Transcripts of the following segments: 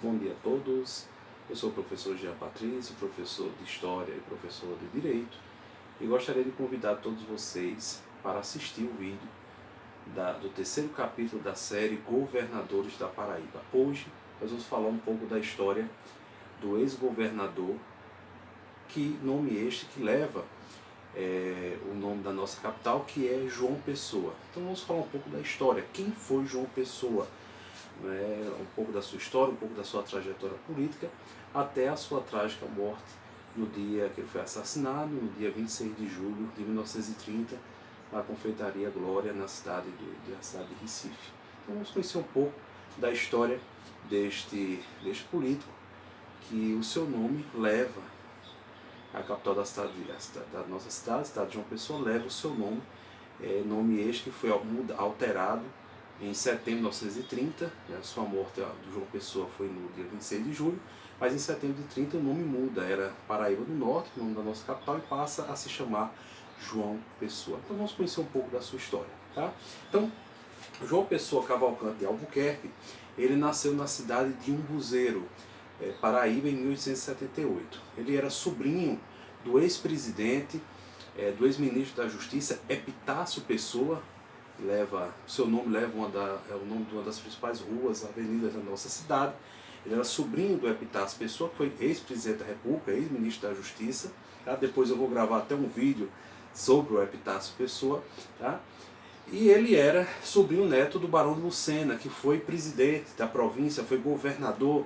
Bom dia a todos. Eu sou o professor Jean Patrício, professor de História e professor de Direito, e gostaria de convidar todos vocês para assistir o vídeo do terceiro capítulo da série Governadores da Paraíba. Hoje nós vamos falar um pouco da história do ex-governador, nome este que leva o nome da nossa capital, que é João Pessoa. Então vamos falar um pouco da história. Quem foi João Pessoa? Um pouco da sua história, um pouco da sua trajetória política, até a sua trágica morte no dia que ele foi assassinado, no dia 26 de julho de 1930, na Confeitaria Glória, na cidade de Recife. Então vamos conhecer um pouco da história deste político, que o seu nome leva, a capital da nossa cidade de João Pessoa, leva o seu nome, nome este que foi alterado em setembro de 1930, sua morte do João Pessoa foi no dia 26 de julho, mas em setembro de 30 o nome muda, era Paraíba do Norte, o nome da nossa capital, e passa a se chamar João Pessoa. Então vamos conhecer um pouco da sua história. Tá? Então, João Pessoa Cavalcante de Albuquerque, ele nasceu na cidade de Umbuzeiro, Paraíba, em 1878. Ele era sobrinho do ex-presidente, do ex-ministro da Justiça, Epitácio Pessoa. Seu nome leva o nome de uma das principais ruas, avenidas da nossa cidade. Ele era sobrinho do Epitácio Pessoa, que foi ex-presidente da República, ex-ministro da Justiça. Tá? Depois eu vou gravar até um vídeo sobre o Epitácio Pessoa. Tá? E ele era sobrinho neto do Barão de Lucena, que foi presidente da província, foi governador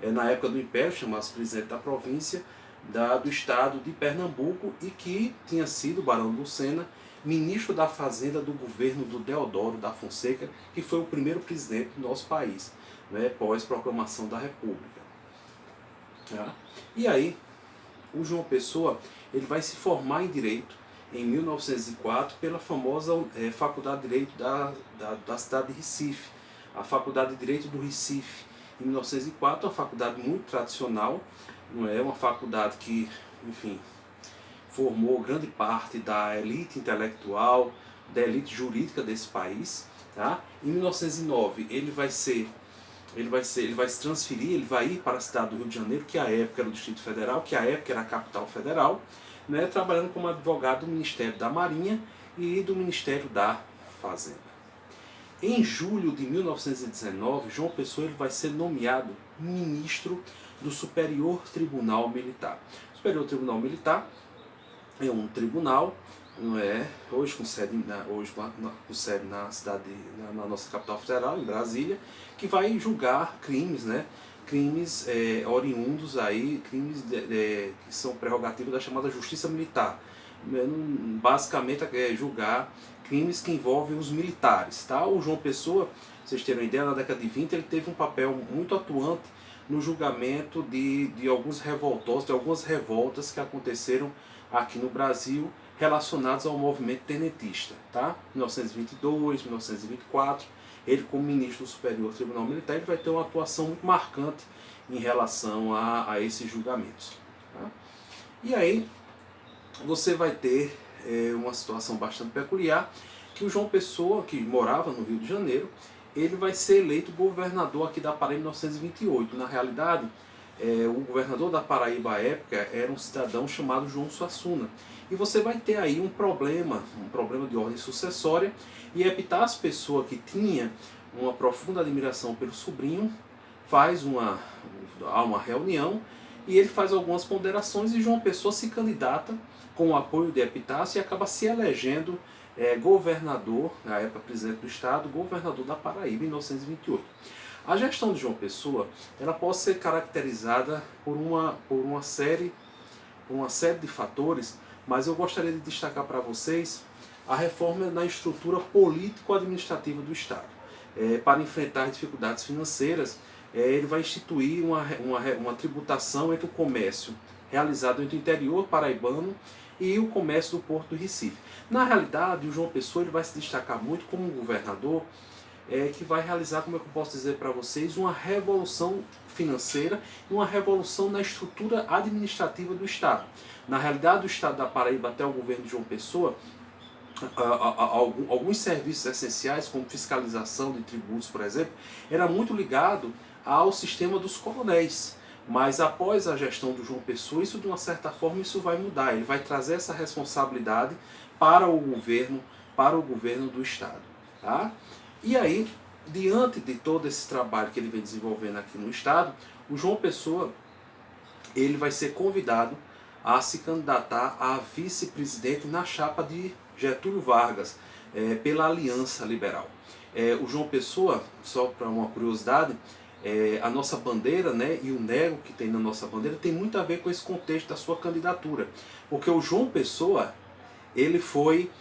na época do Império, chamava-se presidente da província, do estado de Pernambuco, e que tinha sido, o Barão de Lucena, ministro da Fazenda do governo do Deodoro da Fonseca, que foi o primeiro presidente do nosso país, pós-proclamação da República. Tá? E aí, o João Pessoa ele vai se formar em Direito em 1904 pela famosa Faculdade de Direito da cidade de Recife, a Faculdade de Direito do Recife. Em 1904, uma faculdade muito tradicional, não é uma faculdade que, enfim, formou grande parte da elite intelectual, da elite jurídica desse país. Tá? Em 1909 ele vai se transferir, ele vai ir para a cidade do Rio de Janeiro, que à época era o Distrito Federal, que à época era a capital federal, né, trabalhando como advogado do Ministério da Marinha e do Ministério da Fazenda. Em julho de 1919, João Pessoa ele vai ser nomeado ministro do Superior Tribunal Militar. O Superior Tribunal Militar é um tribunal, não é, hoje com sede na cidade, na nossa capital federal, em Brasília, que vai julgar crimes, né, crimes oriundos aí, crimes que são prerrogativas da chamada justiça militar. Basicamente é julgar crimes que envolvem os militares. Tá? O João Pessoa, vocês terem uma ideia, na década de 20 ele teve um papel muito atuante no julgamento de alguns revoltosos, de algumas revoltas que aconteceram aqui no Brasil relacionados ao movimento tenentista. Tá? 1922, 1924, ele como ministro do Superior Tribunal Militar ele vai ter uma atuação muito marcante em relação a esses julgamentos. Tá? E aí você vai ter uma situação bastante peculiar, que o João Pessoa, que morava no Rio de Janeiro, ele vai ser eleito governador aqui da Paraíba em 1928. Na realidade, o governador da Paraíba à época era um cidadão chamado João Suassuna. E você vai ter aí um problema de ordem sucessória, e Epitácio Pessoa, que tinha uma profunda admiração pelo sobrinho, faz uma reunião e ele faz algumas ponderações, e João Pessoa se candidata com o apoio de Epitácio e acaba se elegendo governador, na época presidente do estado, governador da Paraíba em 1928. A gestão de João Pessoa ela pode ser caracterizada por uma série de fatores, mas eu gostaria de destacar para vocês a reforma na estrutura político-administrativa do estado. Para enfrentar dificuldades financeiras, ele vai instituir uma tributação entre o comércio realizado entre o interior paraibano e o comércio do Porto do Recife. Na realidade, o João Pessoa ele vai se destacar muito como um governador que vai realizar, como é que eu posso dizer para vocês, uma revolução financeira e uma revolução na estrutura administrativa do Estado. Na realidade, o Estado da Paraíba, até o governo de João Pessoa, alguns serviços essenciais, como fiscalização de tributos, por exemplo, era muito ligado ao sistema dos coronéis. Mas após a gestão do João Pessoa, isso de uma certa forma isso vai mudar. Ele vai trazer essa responsabilidade para o governo do Estado. Tá? E aí, diante de todo esse trabalho que ele vem desenvolvendo aqui no Estado, o João Pessoa ele vai ser convidado a se candidatar a vice-presidente na chapa de Getúlio Vargas, pela Aliança Liberal. O João Pessoa, só para uma curiosidade, a nossa bandeira, né, e o nego que tem na nossa bandeira tem muito a ver com esse contexto da sua candidatura. Porque o João Pessoa, ele foi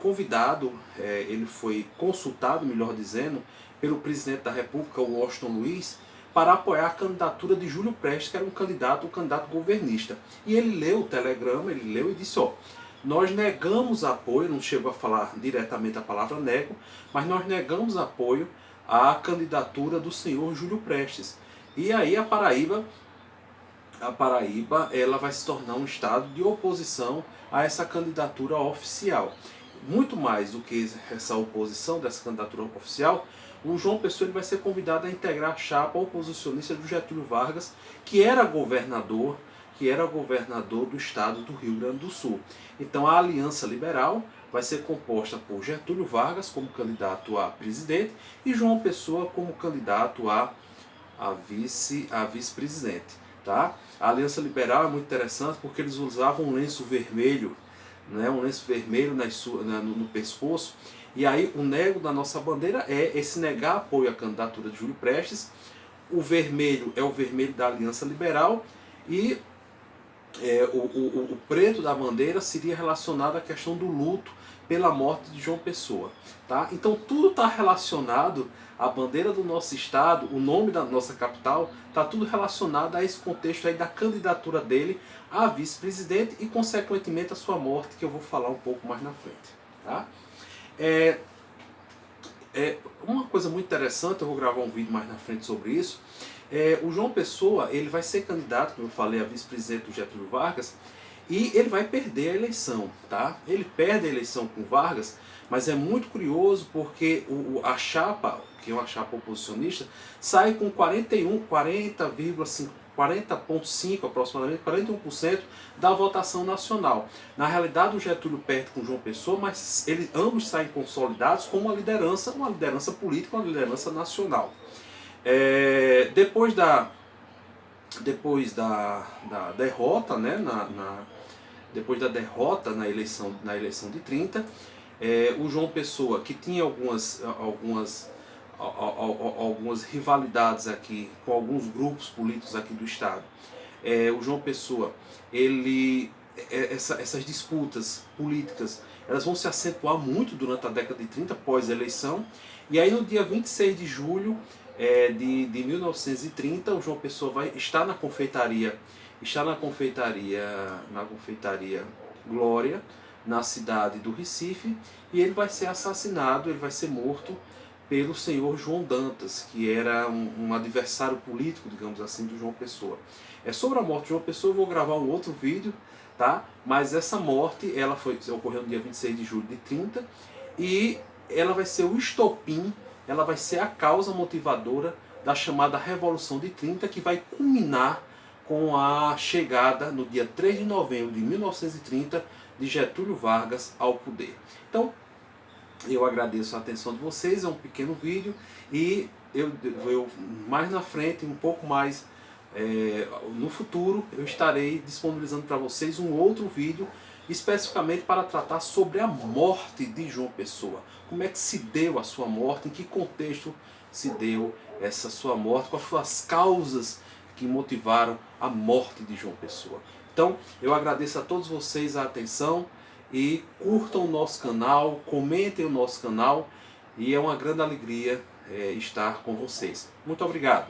convidado, ele foi consultado, melhor dizendo, pelo presidente da República, o Washington Luiz, para apoiar a candidatura de Júlio Prestes, que era um candidato governista. E ele leu o telegrama, ele leu e disse, nós negamos apoio, não chegou a falar diretamente a palavra nego, mas nós negamos apoio à candidatura do senhor Júlio Prestes. E aí a Paraíba ela vai se tornar um estado de oposição a essa candidatura oficial. Muito mais do que essa oposição dessa candidatura oficial, o João Pessoa ele vai ser convidado a integrar a chapa oposicionista do Getúlio Vargas, que era governador do estado do Rio Grande do Sul. Então a Aliança Liberal vai ser composta por Getúlio Vargas como candidato a presidente e João Pessoa como candidato a vice-presidente. Tá? A Aliança Liberal é muito interessante porque eles usavam um lenço vermelho, né, no pescoço, e aí o nego da nossa bandeira é esse negar apoio à candidatura de Júlio Prestes. O vermelho é o vermelho da Aliança Liberal e o preto da bandeira seria relacionado à questão do luto pela morte de João Pessoa. Tá? Então tudo está relacionado, a bandeira do nosso estado, o nome da nossa capital, está tudo relacionado a esse contexto aí da candidatura dele a vice-presidente e consequentemente a sua morte, que eu vou falar um pouco mais na frente. Tá? Uma coisa muito interessante, eu vou gravar um vídeo mais na frente sobre isso. O João Pessoa ele vai ser candidato, como eu falei, a vice-presidente do Getúlio Vargas, e ele vai perder a eleição. Tá? Ele perde a eleição com Vargas, mas é muito curioso porque a chapa, que é uma chapa oposicionista, sai com 40,5 aproximadamente, 41% da votação nacional. Na realidade o Getúlio perde com João Pessoa, mas ambos saem consolidados com uma liderança política, uma liderança nacional. Depois da derrota, né, depois da derrota na eleição de 30, o João Pessoa, que tinha algumas rivalidades aqui com alguns grupos políticos aqui do estado, o João Pessoa, essas disputas políticas, elas vão se acentuar muito durante a década de 30, pós-eleição, e aí no dia 26 de julho de 1930, o João Pessoa vai estar na confeitaria Glória, na cidade do Recife, e ele vai ser assassinado, ele vai ser morto pelo senhor João Dantas, que era um adversário político, digamos assim, do João Pessoa. Sobre a morte de João Pessoa eu vou gravar um outro vídeo, tá? Mas essa morte ocorreu no dia 26 de julho de 30, e ela vai ser o estopim, ela vai ser a causa motivadora da chamada Revolução de 30, que vai culminar com a chegada, no dia 3 de novembro de 1930, de Getúlio Vargas ao poder. Então, eu agradeço a atenção de vocês, é um pequeno vídeo, e eu mais na frente, um pouco mais no futuro, eu estarei disponibilizando para vocês um outro vídeo, especificamente para tratar sobre a morte de João Pessoa. Como é que se deu a sua morte, em que contexto se deu essa sua morte, quais foram as causas que motivaram a morte de João Pessoa. Então, eu agradeço a todos vocês a atenção e curtam o nosso canal, comentem o nosso canal, e é uma grande alegria estar com vocês. Muito obrigado.